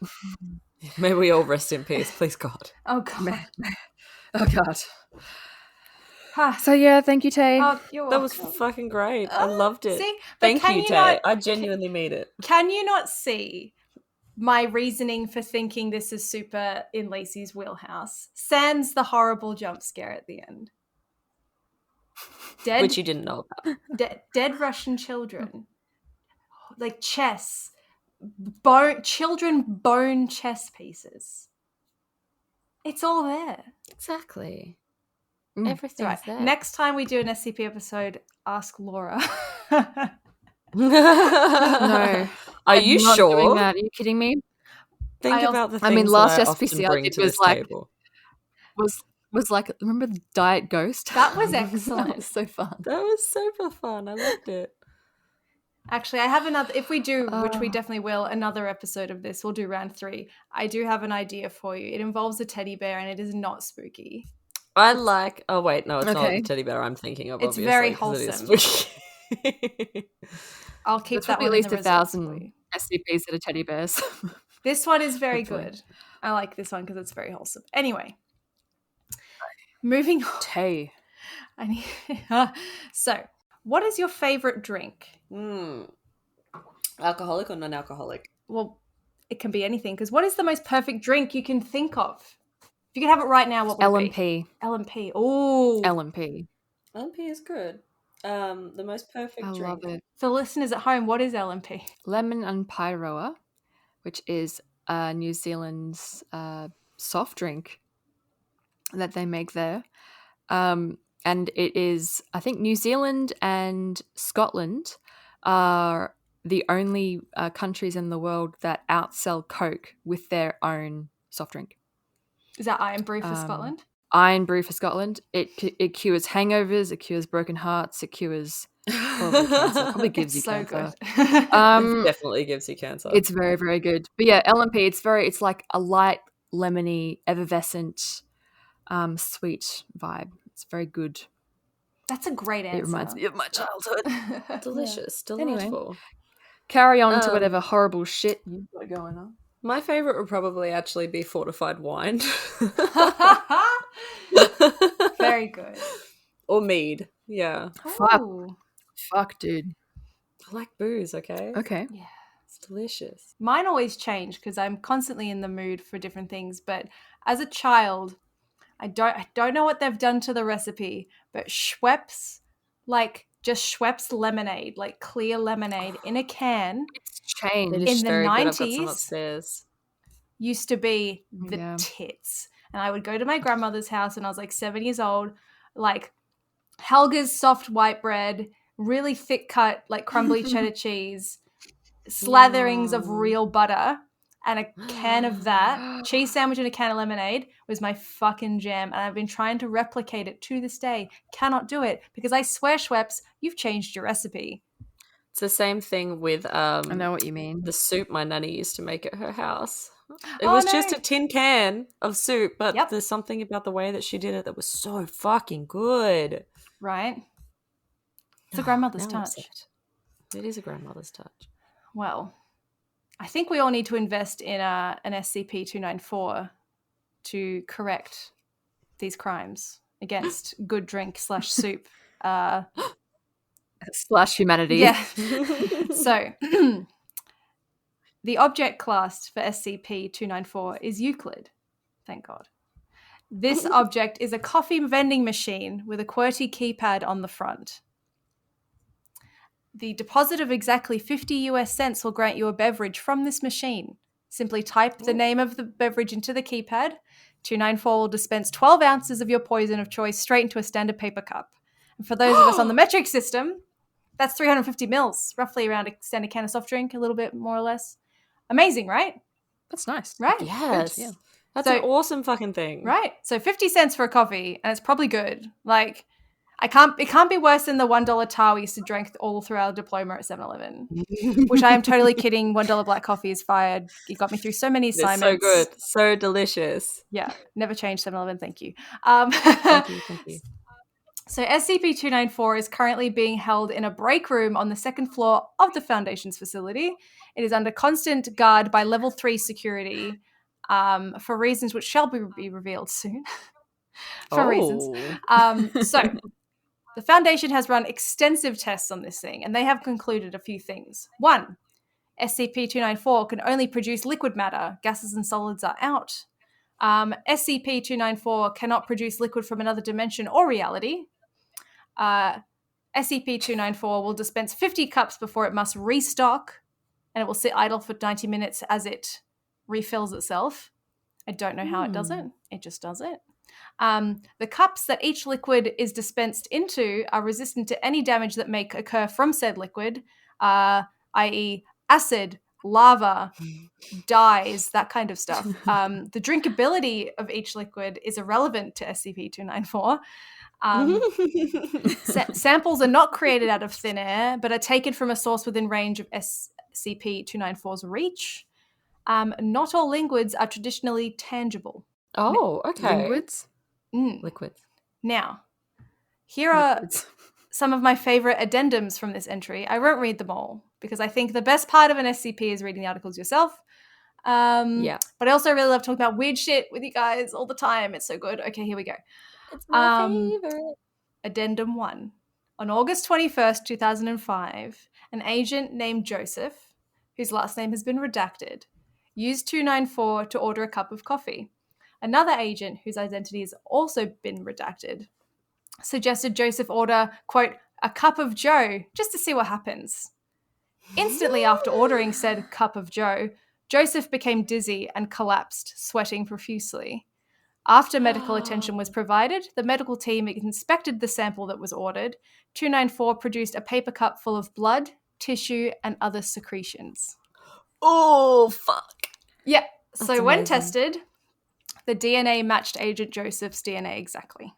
May we all rest in peace, please God. Oh God. Oh God. So yeah, thank you, Tay. Oh, you're That welcome. was fucking great. I loved it. See? Thank you, Tay. I genuinely mean it. Can you not see my reasoning for thinking this is super in Lacey's wheelhouse? Sans the horrible jump scare at the end. Dead, which you didn't know about. Dead Russian children. Like chess. Children bone chess pieces. It's all there. Exactly. Mm. Everything's Right. there. Next time we do an SCP episode, ask Laura. No. Are you not sure? Doing that. Are you kidding me? Think about the things last that I SPC often I bring did to was this like- table. was like, remember the Diet Ghost? That was That excellent. was so fun. That was super fun. I loved it. Actually, I have another, if we do, which we Oh. definitely will, another episode of this, we'll do round 3. I do have an idea for you. It involves a teddy bear and it is not spooky. I like. Oh wait, no, it's not Okay. the teddy bear I'm thinking of. It's Obviously, very 'cause it is wholesome. spooky. I'll keep There's that probably one at least in the results for 1,000 you. SCPs that are teddy bears. This one is very Hopefully. good. I like this one because it's very wholesome. Anyway, moving on. Tay. So, what is your favorite drink? Alcoholic or non-alcoholic? Well, it can be anything, because what is the most perfect drink you can think of? If you could have it right now, what would it be? LMP. LMP. Oh, LMP. LMP is good. The most perfect I drink. love it. for listeners at home, what is LMP? Lemon and Pyroa, which is New Zealand's soft drink that they make there. And it is, I think New Zealand and Scotland are the only countries in the world that outsell Coke with their own soft drink. Is that Iron Brew for Scotland? Iron Brew for Scotland. It cures hangovers, it cures broken hearts, it cures probably cancer. Probably gives you So cancer. good. It definitely gives you cancer. It's very, very good. But yeah, LMP, it's like a light, lemony, effervescent, sweet vibe. It's very good. That's a great answer. It reminds me of my childhood. delicious, Anyway. delightful. Carry on to whatever horrible shit you've got going on. My favorite would probably actually be fortified wine. Very good. Or mead. Yeah. Ooh. Fuck, dude. I like booze, okay? Okay. Yeah. It's delicious. Mine always change because I'm constantly in the mood for different things. But as a child, I don't know what they've done to the recipe, but Schweppes, like just Schweppes lemonade, like clear lemonade in a can, It's changed. It is In the very good. I've got some 90s, upstairs. used to be the Yeah. tits. And I would go to my grandmother's house when I was like 7 years old, like Helga's soft white bread, really thick cut, like crumbly cheddar cheese, slatherings of real butter, and a can of that. Cheese sandwich and a can of lemonade was my fucking jam. And I've been trying to replicate it to this day. Cannot do it because I swear, Schweppes, you've changed your recipe. It's the same thing with I know what you mean. the soup my nanny used to make at her house. It Oh, was no. just a tin can of soup, but Yep. there's something about the way that she did it that was so fucking good. Right? It's a grandmother's Now I'm touch. upset. It is a grandmother's touch. Well, I think we all need to invest in an SCP-294 to correct these crimes against good drink / soup. Slash humanity. Yeah. So, the object class for SCP-294 is Euclid. Thank God. This object is a coffee vending machine with a QWERTY keypad on the front. The deposit of exactly 50 US cents will grant you a beverage from this machine. Simply type the name of the beverage into the keypad. 294 will dispense 12 ounces of your poison of choice straight into a standard paper cup. And for those of us on the metric system, that's 350 mils, roughly around a standard can of soft drink, a little bit more or less. Amazing, right? That's nice. Right? Yes. yeah. That's So- an awesome fucking thing. Right. So 50 cents for a coffee, and it's probably good. Like, it can't be worse than the $1 tar we used to drink all through our diploma at 7-Eleven, which I am totally kidding. $1 black coffee is fired. It got me through so many It's assignments. so good. So delicious. Yeah. Never change 7-Eleven. Thank you. Thank you. Thank you. So SCP-294 is currently being held in a break room on the second floor of the Foundation's facility. It is under constant guard by level 3 security for reasons which shall be revealed soon. For reasons. So the Foundation has run extensive tests on this thing, and they have concluded a few things. 1, SCP-294 can only produce liquid matter. Gases and solids are out. SCP-294 cannot produce liquid from another dimension or reality. SCP-294 will dispense 50 cups before it must restock, and it will sit idle for 90 minutes as it refills itself. I don't know how it does it. It just does it. The cups that each liquid is dispensed into are resistant to any damage that may occur from said liquid, i.e. acid, lava, dyes, that kind of stuff. The drinkability of each liquid is irrelevant to SCP-294. Samples are not created out of thin air, but are taken from a source within range of SCP-294's reach. Not all liquids are traditionally tangible. Oh, okay. Liquids? Liquids. Now, here are some of my favorite addendums from this entry. I won't read them all because I think the best part of an SCP is reading the articles yourself. Yeah. But I also really love talking about weird shit with you guys all the time. It's so good. Okay, here we go. It's my favorite. Addendum 1. On August 21st, 2005, an agent named Joseph, whose last name has been redacted, used 294 to order a cup of coffee. Another agent, whose identity has also been redacted, suggested Joseph order, quote, a cup of Joe, just to see what happens. Instantly after ordering said cup of Joe, Joseph became dizzy and collapsed, sweating profusely. After medical attention was provided, the medical team inspected the sample that was ordered. 294 produced a paper cup full of blood, tissue, and other secretions. Oh, fuck. Yeah. That's So when amazing. tested, the DNA matched Agent Joseph's DNA exactly.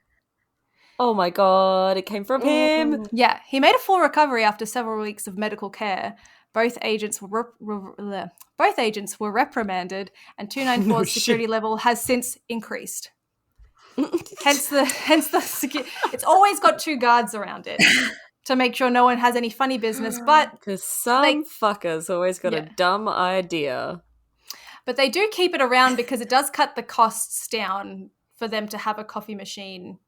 Oh my god, it came from him. Yeah, he made a full recovery after several weeks of medical care. Both agents were reprimanded, and 294's security level has since increased. hence the it's always got 2 guards around it to make sure no one has any funny business. But Because some fuckers always got a dumb idea. But they do keep it around because it does cut the costs down for them to have a coffee machine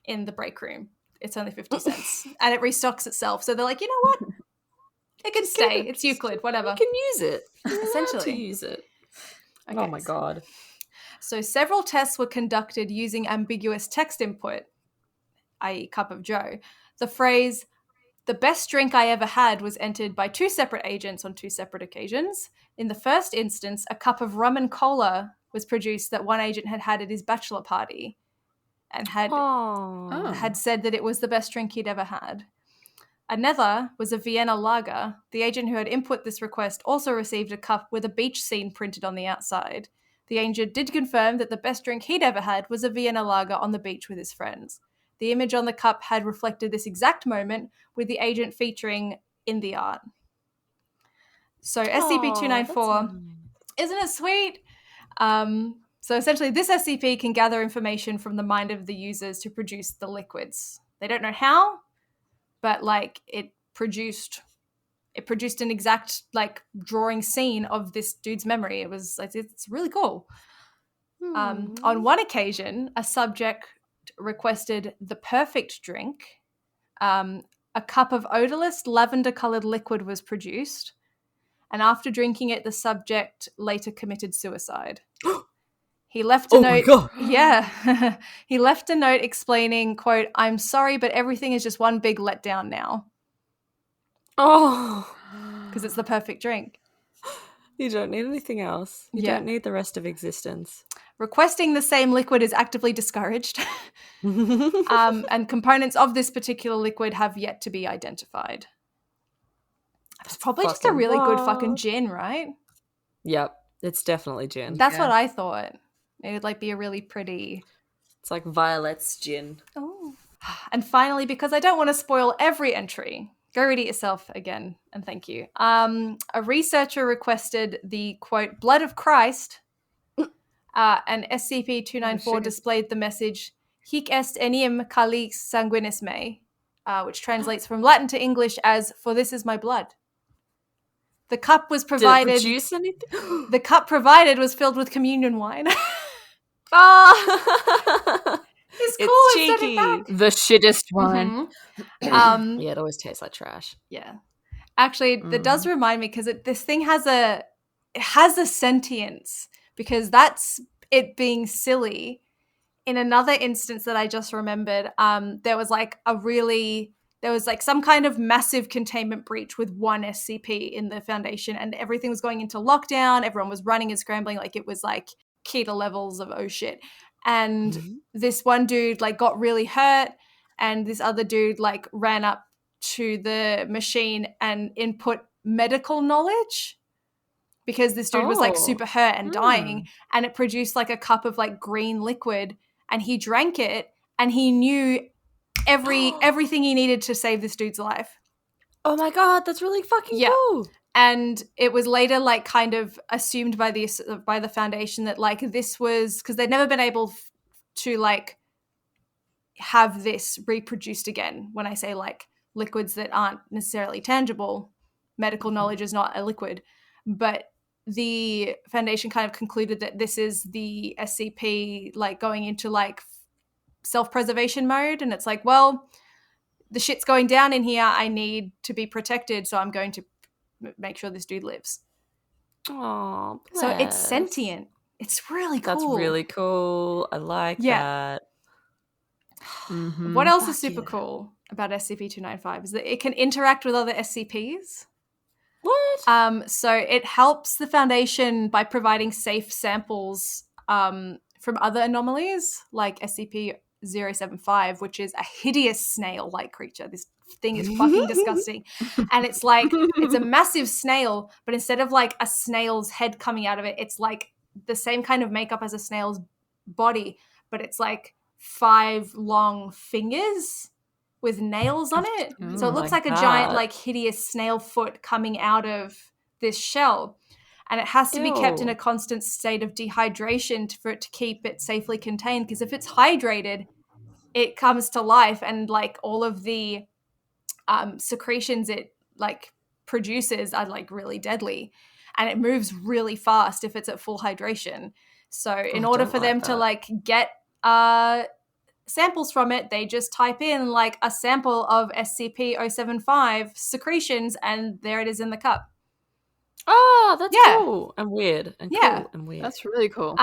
in the break room. It's only 50 cents and it restocks itself. So they're like, you know what? It can stay. It's Euclid, whatever. You can use it. Essentially. To use it. Okay. Oh my god. So several tests were conducted using ambiguous text input, i.e. cup of Joe. The phrase, the best drink I ever had, was entered by 2 separate agents on 2 separate occasions. In the first instance, a cup of rum and cola was produced that one agent had had at his bachelor party and had said that it was the best drink he'd ever had. Another was a Vienna lager. The agent who had input this request also received a cup with a beach scene printed on the outside. The agent did confirm that the best drink he'd ever had was a Vienna lager on the beach with his friends. The image on the cup had reflected this exact moment, with the agent featuring in the art. So SCP-294, isn't it sweet? So essentially this SCP can gather information from the mind of the users to produce the liquids. They don't know how, but like it produced an exact like drawing scene of this dude's memory. It's really cool. On one occasion, a subject requested the perfect drink. A cup of odorless lavender-colored liquid was produced, and after drinking it, the subject later committed suicide. He left a note. My God. Yeah. He left a note explaining, quote, I'm sorry, but everything is just one big letdown now. Oh. Because it's the perfect drink. You don't need anything else. You don't need the rest of existence. Requesting the same liquid is actively discouraged. And components of this particular liquid have yet to be identified. It's probably just a really good fucking gin, right? Yep. It's definitely gin. That's what I thought. It would like be a really pretty... It's like Violet's gin. Oh. And finally, because I don't want to spoil every entry, go read it yourself again, and thank you. A researcher requested the, quote, blood of Christ, and SCP-294 displayed the message, Hic est enim calix sanguinis me, which translates from Latin to English as, for this is my blood. The cup was provided... Did it produce anything? The cup provided was filled with communion wine. It's cool. It's cheeky. The shittest one. Mm-hmm. Yeah, it always tastes like trash. Yeah. Actually, that does remind me, because this thing has a sentience, because that's it being silly. In another instance that I just remembered, there was some kind of massive containment breach with one SCP in the Foundation, and everything was going into lockdown. Everyone was running and scrambling like it was like keto levels of oh shit. And this one dude like got really hurt, and this other dude like ran up to the machine and input medical knowledge because this dude was like Oh. super hurt and dying, and it produced like a cup of like green liquid, and he drank it, and he knew everything he needed to save this dude's life. Oh my god, that's really fucking Yeah. cool. And it was later like kind of assumed by the Foundation that like this was because they'd never been able to like have this reproduced again. When I say like liquids that aren't necessarily tangible, medical knowledge is not a liquid, but the Foundation kind of concluded that this is the SCP like going into like self-preservation mode, and it's like, well, the shit's going down in here, I need to be protected, so I'm going to make sure this dude lives. Oh, so it's sentient. It's really cool. That's really cool. I like that. Mm-hmm. What else is super cool about SCP-295 is that it can interact with other SCPs. What? So it helps the Foundation by providing safe samples from other anomalies, like SCP-075, which is a hideous snail-like creature. This thing is fucking disgusting. And it's like, it's a massive snail, but instead of like a snail's head coming out of it, it's like the same kind of makeup as a snail's body, but it's like 5 long fingers with nails on it. So it looks like a giant, like, hideous snail foot coming out of this shell. And it has to be kept in a constant state of dehydration for it to keep it safely contained. Because if it's hydrated, it comes to life, and like all of the secretions it like produces are like really deadly, and it moves really fast if it's at full hydration. So in order for them to like get samples from it, they just type in like a sample of SCP-075 secretions, and there it is in the cup. Oh, that's cool and weird and cool and weird. That's really cool.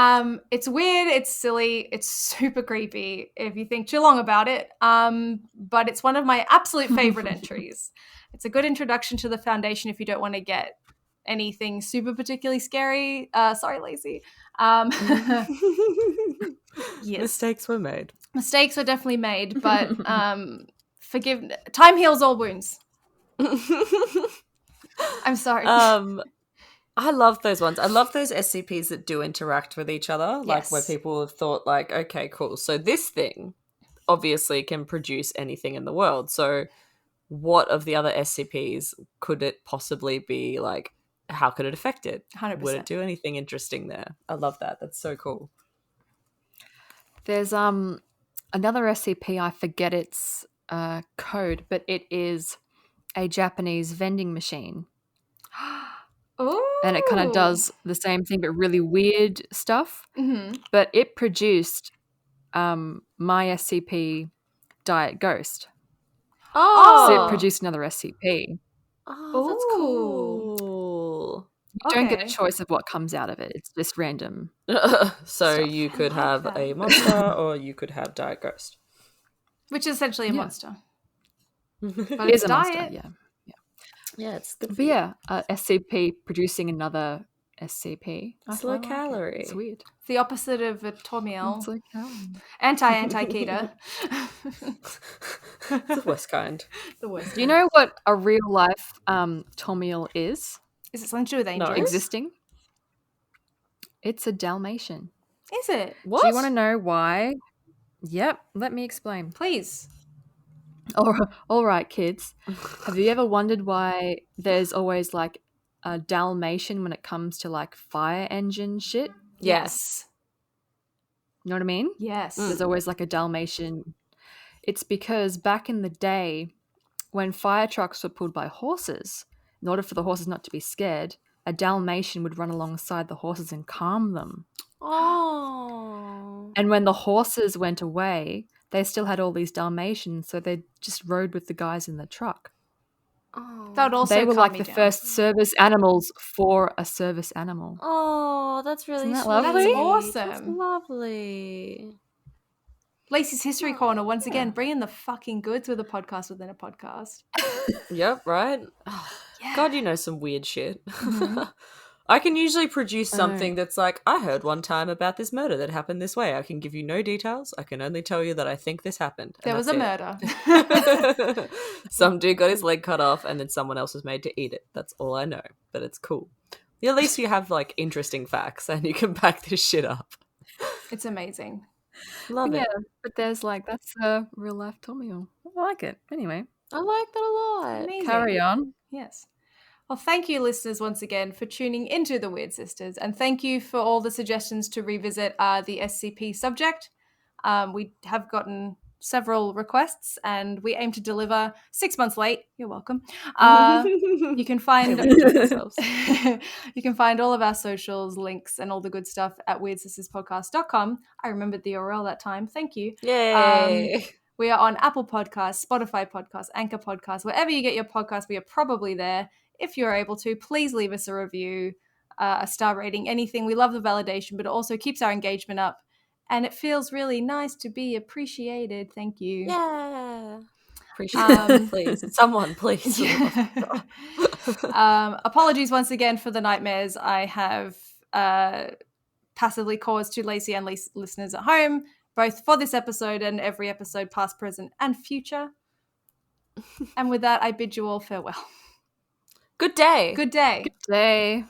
It's weird, it's silly, it's super creepy if you think too long about it. But it's one of my absolute favorite entries. It's a good introduction to the Foundation if you don't want to get anything super particularly scary. Sorry, Lacey. Yes. Mistakes were made. Mistakes were definitely made, but time heals all wounds. I'm sorry. I love those ones. I love those SCPs that do interact with each other, like where people have thought like, okay, cool. So this thing obviously can produce anything in the world. So what of the other SCPs could it possibly be like? How could it affect it? 100%. Would it do anything interesting there? I love that. That's so cool. There's another SCP, I forget its code, but it is a Japanese vending machine. Oh. And it kind of does the same thing, but really weird stuff. Mm-hmm. But it produced my SCP Diet Ghost. Oh. So it produced another SCP. Oh, that's cool. You don't get a choice of what comes out of it. It's just random. So stuff. you could have a monster or you could have Diet Ghost. Which is essentially a monster. But It is a diet. monster, yeah. Yeah, it's good. But yeah, SCP producing another SCP. It's low calorie. It's weird. It's the opposite of a Tomiel. It's like, Anti-keto. The worst kind. The worst. Do you know what a real life Tomiel is? Is it something to do with angels? Existing? It's a Dalmatian. Is it? What? Do you want to know why? Yep, let me explain. Please. All right, kids. Have you ever wondered why there's always like a Dalmatian when it comes to like fire engine shit? Yes. You know what I mean? Yes. There's always like a Dalmatian. It's because back in the day when fire trucks were pulled by horses, in order for the horses not to be scared, a Dalmatian would run alongside the horses and calm them. Oh. And when the horses went away, they still had all these Dalmatians, so they just rode with the guys in the truck. Oh. That would also They were calm like me the down. first service animals for a service animal. Oh, that's really Isn't that sweet. lovely? That's awesome. That's lovely. Lacey's History Corner, once again, bringing the fucking goods with a podcast within a podcast. Yep, right? Oh, Yeah. God, you know some weird shit. I can usually produce something that's like, I heard one time about this murder that happened this way. I can give you no details. I can only tell you that I think this happened. There was a murder. Some dude got his leg cut off and then someone else was made to eat it. That's all I know, but it's cool. At least you have like interesting facts and you can back this shit up. It's amazing. Love Yeah, it. but there's like, that's a real life Tomio. I like it. Anyway, I like that a lot. Amazing. carry on. Yes. Well, thank you, listeners, once again for tuning into the Wyrd Sisters, and thank you for all the suggestions to revisit the SCP subject. We have gotten several requests, and we aim to deliver 6 months late. You're welcome. You can find you can find all of our socials, links, and all the good stuff at WyrdSistersPodcast.com. I remembered the URL that time. Thank you. Yay. We are on Apple Podcasts, Spotify Podcasts, Anchor Podcasts, wherever you get your podcasts. We are probably there. If you're able to, please leave us a review, a star rating, anything. We love the validation, but it also keeps our engagement up. And it feels really nice to be appreciated. Thank you. Yeah. Appreciate it. Please. Someone, please. Apologies once again for the nightmares I have passively caused to Lacey and listeners at home, both for this episode and every episode past, present, and future. And with that, I bid you all farewell. Good day. Good day. Good day.